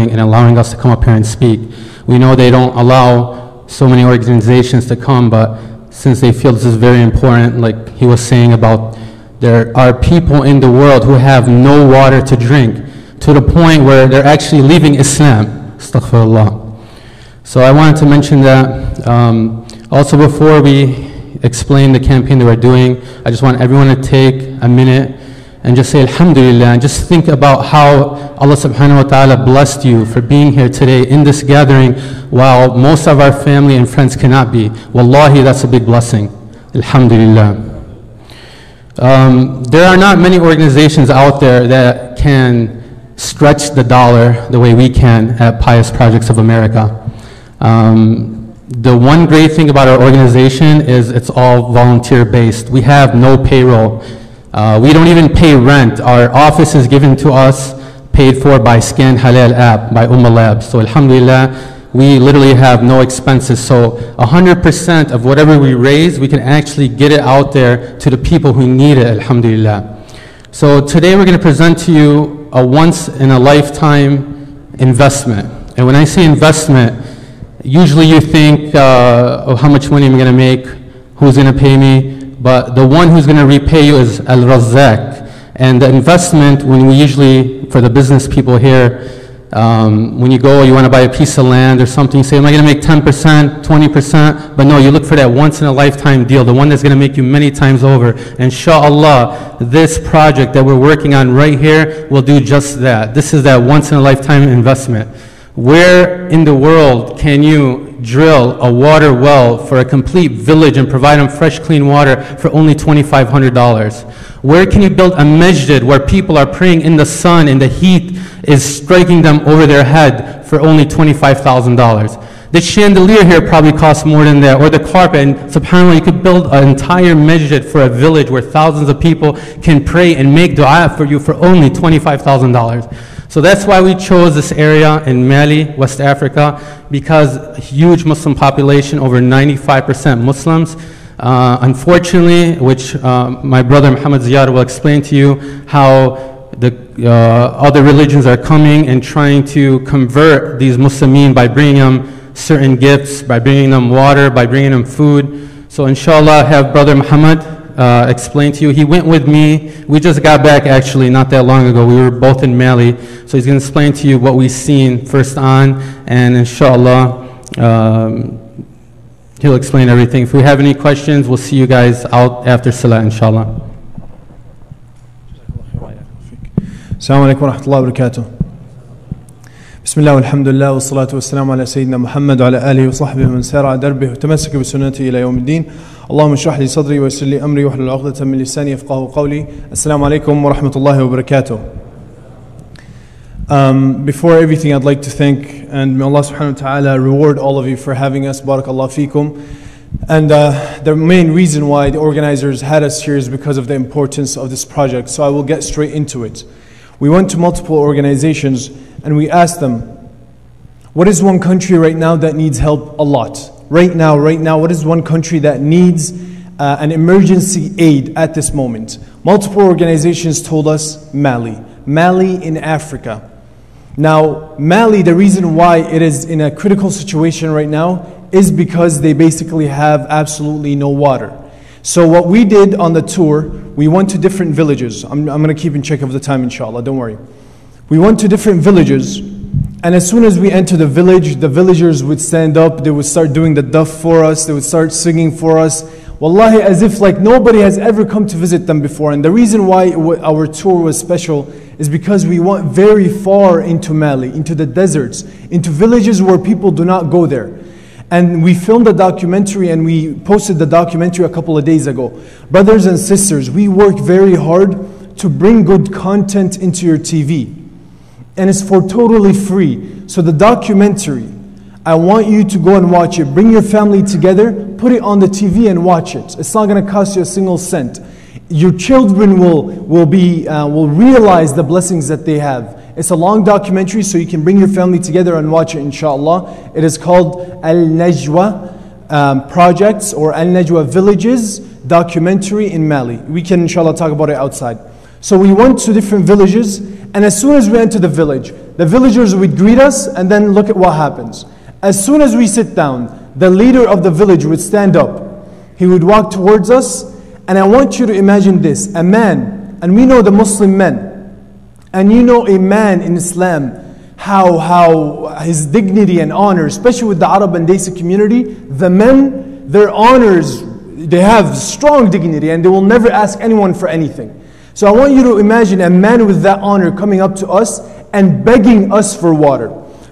and allowing us to come up here and speak. We know they don't allow so many organizations to come, but since they feel this is very important, like he was saying about there are people in the world who have no water to drink, to the point where they're actually leaving Islam. Astaghfirullah. So I wanted to mention that. Also, before we explain the campaign that we're doing, I just want everyone to take a minute and just say Alhamdulillah, and just think about how Allah subhanahu wa ta'ala blessed you for being here today in this gathering while most of our family and friends cannot be. Wallahi, that's a big blessing. Alhamdulillah. There are not many organizations out there that can stretch the dollar the way we can at Pious Projects of America. The one great thing about our organization is it's all volunteer based. We have no payroll. We don't even pay rent. Our office is given to us, paid for by Scan Halal app, by Ummah Labs. So alhamdulillah, we literally have no expenses. So 100% of whatever we raise, we can actually get it out there to the people who need it, alhamdulillah. So today we're going to present to you a once-in-a-lifetime investment. And when I say investment, usually you think, oh, how much money am I going to make? Who's going to pay me? But the one who's going to repay you is Al-Razzaq. And the investment, when we usually, for the business people here, when you go, you want to buy a piece of land or something, you say, am I going to make 10%, 20%? But no, you look for that once-in-a-lifetime deal, the one that's going to make you many times over. Inshallah, this project that we're working on right here will do just that. This is that once-in-a-lifetime investment. Where in the world can you drill a water well for a complete village and provide them fresh, clean water for only $2,500? Where can you build a masjid where people are praying in the sun and the heat is striking them over their head for only $25,000? The chandelier here probably costs more than that, or the carpet, and subhanAllah, you could build an entire masjid for a village where thousands of people can pray and make dua for you for only $25,000. So that's why we chose this area in Mali, West Africa, because a huge Muslim population, over 95% Muslims. Unfortunately, which my brother Muhammad Ziyad will explain to you, how the other religions are coming and trying to convert these Muslimin by bringing them certain gifts, by bringing them water, by bringing them food. So inshallah, I have brother Muhammad explain to you. He went with me. We just got back actually not that long ago. We were both in Mali. So he's going to explain to you what we've seen first on, and inshallah, he'll explain everything. If we have any questions, we'll see you guys out after Salah, inshallah. Assalamu alaikum wa rahmatullahi wa barakatuh. Bismillah walhamdulillah wa salatu wa salam ala Sayyidina Muhammad wa ala alihi wa sahbihi man sara ala darbihi wa tamassaka bi sunnati ila yawm ad-din. Allahumma shrah li sadri wa yassir li amri wa hlul 'uqdatan min lisani yafqahu qawli. Assalamu alaikum wa rahmatullahi wa barakatuh. Before everything, I'd like to thank, and may Allah subhanahu wa ta'ala reward all of you for having us. Barakallah feekum. And the main reason why the organizers had us here is because of the importance of this project. So I will get straight into it. We went to multiple organizations and we asked them, what is one country right now that needs help a lot? Right now, what is one country that needs an emergency aid at this moment? Multiple organizations told us Mali in Africa. Now, Mali, the reason why it is in a critical situation right now is because they basically have absolutely no water. So what we did on the tour, we went to different villages. I'm going to keep in check of the time, inshallah, don't worry. We went to different villages, and as soon as we entered the village, the villagers would stand up, they would start doing the duff for us, they would start singing for us. Wallahi, as if like nobody has ever come to visit them before. And the reason why our tour was special is because we went very far into Mali, into the deserts, into villages where people do not go there. And we filmed a documentary and we posted the documentary a couple of days ago. Brothers and sisters, we work very hard to bring good content into your TV. And it's for totally free. So the documentary, I want you to go and watch it. Bring your family together, put it on the TV and watch it. It's not going to cost you a single cent. Your children will realize the blessings that they have. It's a long documentary, so you can bring your family together and watch it, inshallah. It is called Al-Najwa Projects or Al-Najwa Villages documentary in Mali. We can, inshallah, talk about it outside. So we went to different villages, and as soon as we entered the village, The villagers would greet us, and then look at what happens. As soon as we sit down, the leader of the village would stand up. He would walk towards us, and I want you to imagine this. A man, and we know the Muslim men, and you know a man in Islam, how his dignity and honor, especially with the Arab and Desi community, the men, their honors, they have strong dignity and they will never ask anyone for anything. So I want you to imagine a man with that honor coming up to us and begging us for water,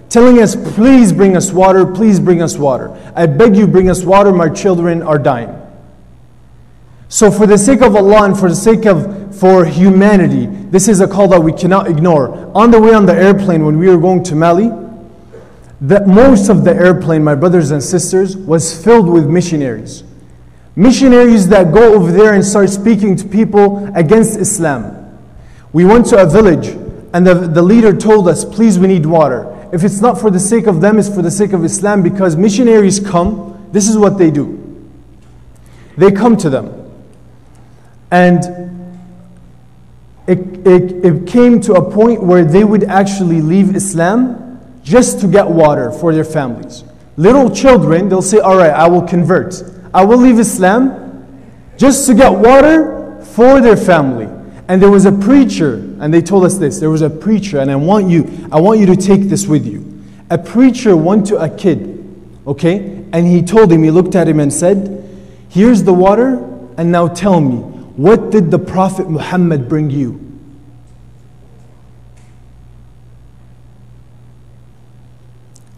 telling us, please bring us water, please bring us water. I beg you, bring us water, my children are dying. So for the sake of Allah and for the sake for humanity, this is a call that we cannot ignore. On the way on the airplane when we were going to Mali, most of the airplane, my brothers and sisters, was filled with missionaries. Missionaries that go over there and start speaking to people against Islam. We went to a village and the leader told us, please, we need water. If it's not for the sake of them, it's for the sake of Islam, because missionaries come, this is what they do. They come to them. And it came to a point where they would actually leave Islam just to get water for their families. Little children, they'll say, all right, I will convert. I will leave Islam just to get water for their family. And there was a preacher, and they told us this, there was a preacher, and I want you to take this with you. A preacher went to a kid, okay, and he told him, he looked at him and said, here's the water, and now tell me, what did the Prophet Muhammad bring you?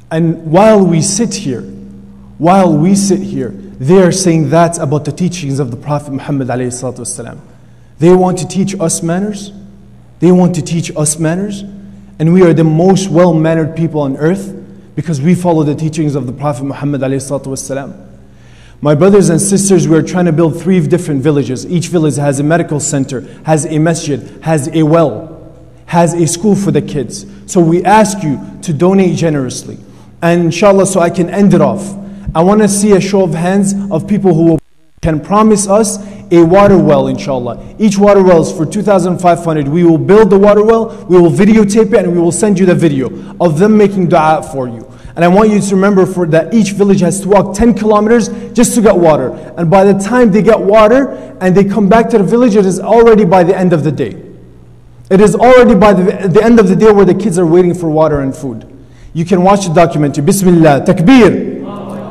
And while we sit here, they are saying that about the teachings of the Prophet Muhammad ﷺ. They want to teach us manners. They want to teach us manners. And we are the most well-mannered people on earth because we follow the teachings of the Prophet Muhammad ﷺ. My brothers and sisters, we are trying to build 3 different villages. Each village has a medical center, has a masjid, has a well, has a school for the kids. So we ask you to donate generously. And inshallah, so I can end it off, I want to see a show of hands of people who can promise us a water well, inshallah. Each water well is for 2,500. We will build the water well, we will videotape it, and we will send you the video of them making dua for you. And I want you to remember that each village has to walk 10 kilometers just to get water. And by the time they get water and they come back to the village, it is already by the end of the day. It is already by the end of the day where the kids are waiting for water and food. You can watch the documentary. Bismillah, takbir.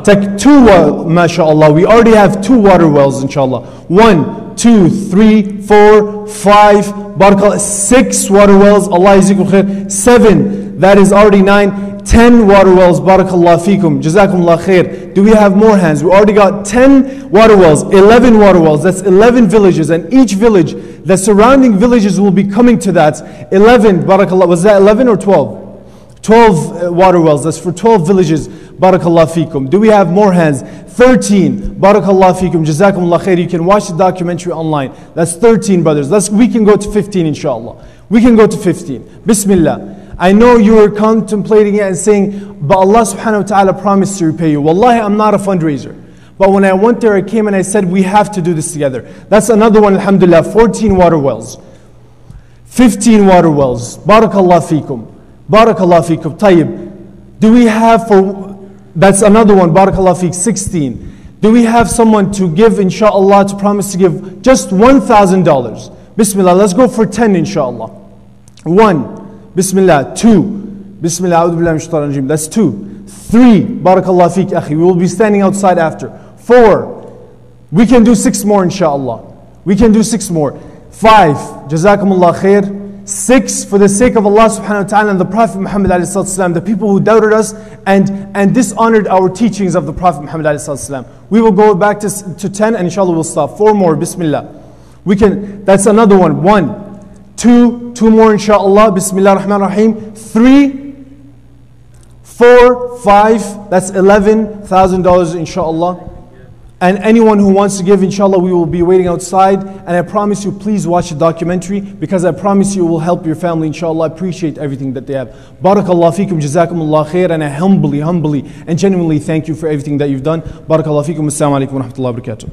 Take 2, mashallah. We already have 2 water wells, inshallah. 1, 2, 3, 4, 5, barakallah, 6 water wells. Allah yazikul khair. 7, that is already 9. 10 water wells, barakallah fikum, jazakumullah khair. Do we have more hands? We already got 10 water wells, 11 water wells. That's 11 villages, and each village, the surrounding villages will be coming to that. 11, barakallah, was that 11 or 12? 12 water wells, that's for 12 villages, barakallah fikum. Do we have more hands? 13, barakallah fikum, jazakumullah khair. You can watch the documentary online. That's 13 brothers. We can go to 15 inshallah. We can go to 15. Bismillah. I know you are contemplating it and saying, but Allah subhanahu wa ta'ala promised to repay you. Wallahi, I'm not a fundraiser. But when I went there, I came and I said, we have to do this together. That's another one, alhamdulillah, 14 water wells. 15 water wells. Barakallah fikum. Barakallah fikum. Tayyib. Do we have that's another one, barakallah fikum, 16. Do we have someone to give, inshallah, to promise to give just $1,000? Bismillah, let's go for 10, inshallah. 1. Bismillah. 2. Bismillah. A'udhu billahi minash shaitanir rajim. That's 2. 3. Barakallah feek, akhi. We will be standing outside after. 4. We can do 6 more, inshallah. We can do 6 more. 5. Jazakumullah khair. 6. For the sake of Allah subhanahu wa ta'ala and the Prophet Muhammad alayhi salatu, the people who doubted us and dishonored our teachings of the Prophet Muhammad alayhi salatu. We will go back to 10 and inshallah we'll stop. 4 more. Bismillah. We can. That's another one. 1. 2 more inshallah, bismillah rahman rahim. 3, 4, 5, that's $11,000 inshallah. And anyone who wants to give, inshallah, we will be waiting outside. And I promise you, please watch the documentary, because I promise you it will help your family, inshallah. I appreciate everything that they have. Barakallah feekum, jazakumullah khair. And I humbly and genuinely thank you for everything that you've done. Barakallah feekum, assalamu alaikum wa rahmatullahi wa barakatuh.